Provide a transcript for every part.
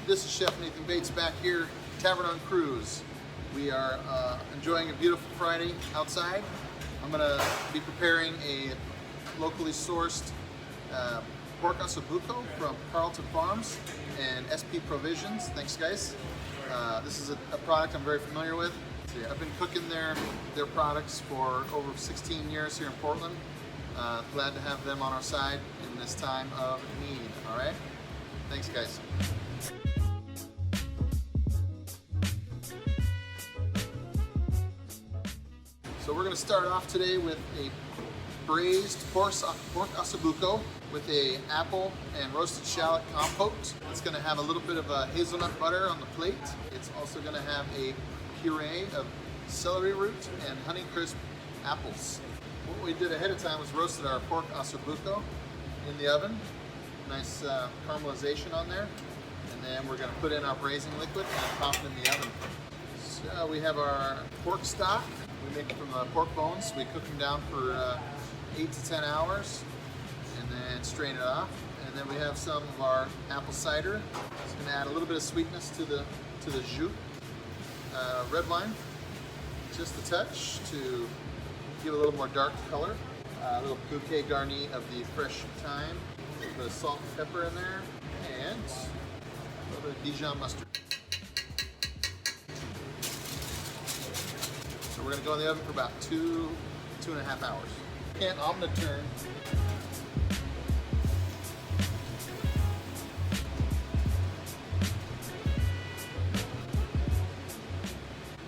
This is Chef Nathan Bates back here, Tavern on Kruse. We are enjoying a beautiful Friday outside. I'm going to be preparing a locally sourced pork Osso Buco from Carlton Farms and SP Provisions. Thanks, guys. This is a product I'm very familiar with. I've been cooking their products for over 16 years here in Portland. Glad to have them on our side in this time of need. All right? Thanks, guys. So we're going to start off today with a braised pork Osso Buco with a apple and roasted shallot compote. It's going to have a little bit of hazelnut butter on the plate. It's also going to have a puree of celery root and Honeycrisp apples. What we did ahead of time was roasted our pork Osso Buco in the oven. Nice caramelization on there. And then we're going to put in our braising liquid and pop it in the oven. So we have our pork stock. We make it from the pork bones. We cook them down for 8 to 10 hours and then strain it off. And then we have some of our apple cider. It's going to add a little bit of sweetness to the jus. Red wine, just a touch to give a little more dark color. A little bouquet garni of the fresh thyme. A little bit of salt and pepper in there. And a little bit of Dijon mustard. We're going to go in the oven for about 2.5 hours. And I'm going to turn.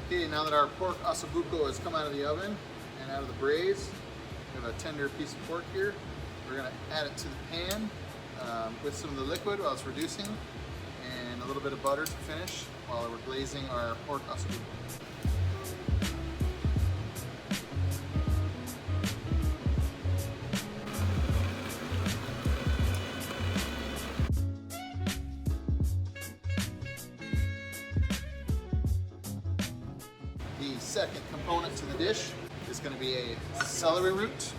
Okay, now that our pork Osso Buco has come out of the oven and out of the braise, we have a tender piece of pork here. We're going to add it to the pan with some of the liquid while it's reducing and a little bit of butter to finish while we're glazing our pork Osso Buco. The second component to the dish is going to be a celery root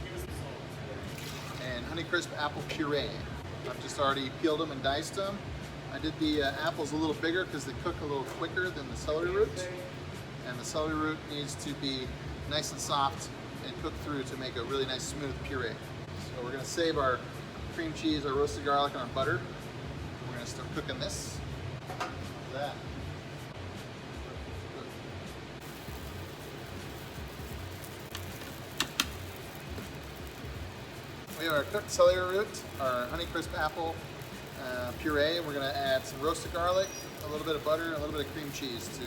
and Honeycrisp apple puree. I've just already peeled them and diced them. I did the apples a little bigger because they cook a little quicker than the celery root. And the celery root needs to be nice and soft and cooked through to make a really nice smooth puree. So we're going to save our cream cheese, our roasted garlic, and our butter. We're going to start cooking this. That. We have our cooked celery root, our Honeycrisp apple puree. We're going to add some roasted garlic, a little bit of butter, and a little bit of cream cheese to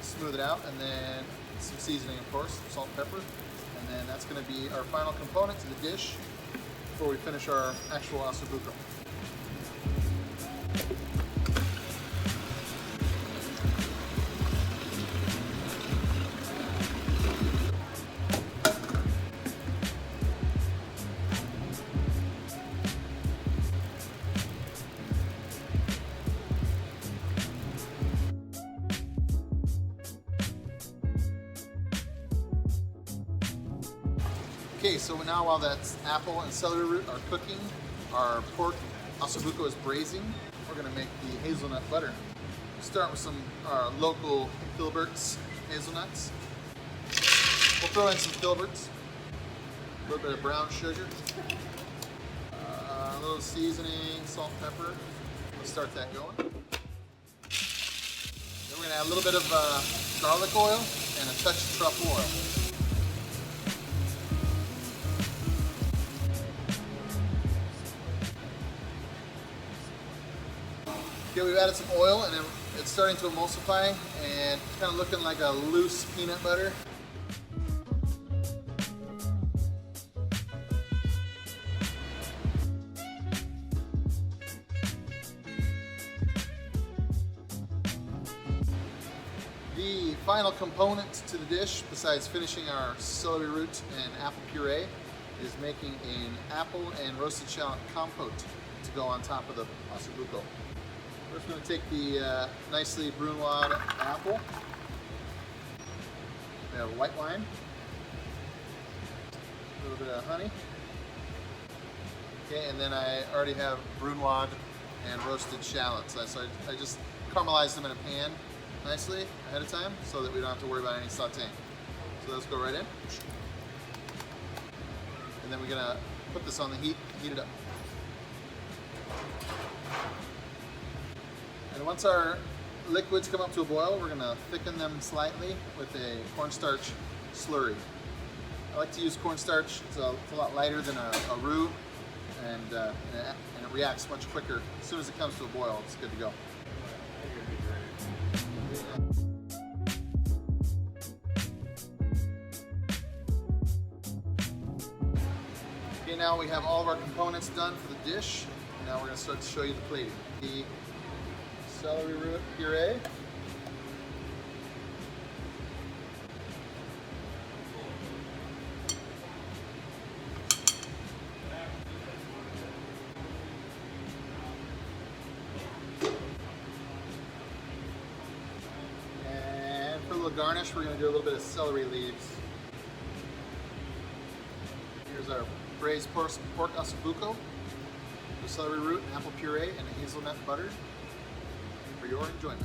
smooth it out, and then some seasoning, of course, salt and pepper. And then that's going to be our final component to the dish before we finish our actual Osso Buco. Okay, so now while that apple and celery root are cooking, our pork Osso Buco is braising. We're going to make the hazelnut butter. We'll start with some local Filberts hazelnuts. We'll throw in some Filberts, a little bit of brown sugar, a little seasoning, salt, pepper. We'll start that going. Then we're going to add a little bit of garlic oil and a touch of truffle oil. Okay, we've added some oil and it's starting to emulsify and it's kind of looking like a loose peanut butter. The final component to the dish, besides finishing our celery root and apple puree, is making an apple and roasted shallot compote to go on top of the Osso Buco. First, we're going to take the nicely brunoise apple. We have white wine, a little bit of honey. Okay, and then I already have brunoise and roasted shallots. So I just caramelized them in a pan nicely ahead of time so that we don't have to worry about any sauteing. So those go right in. And then we're gonna put this on the heat it up. And once our liquids come up to a boil, we're gonna thicken them slightly with a cornstarch slurry. I like to use cornstarch. It's a lot lighter than a roux, and it reacts much quicker. As soon as it comes to a boil, it's good to go. Okay, now we have all of our components done for the dish. Now we're going to start to show you the plating. The celery root puree. And for a little garnish, we're going to do a little bit of celery leaves. Here's our braised pork Osso Buco, the celery root, apple puree, and hazelnut butter for your enjoyment.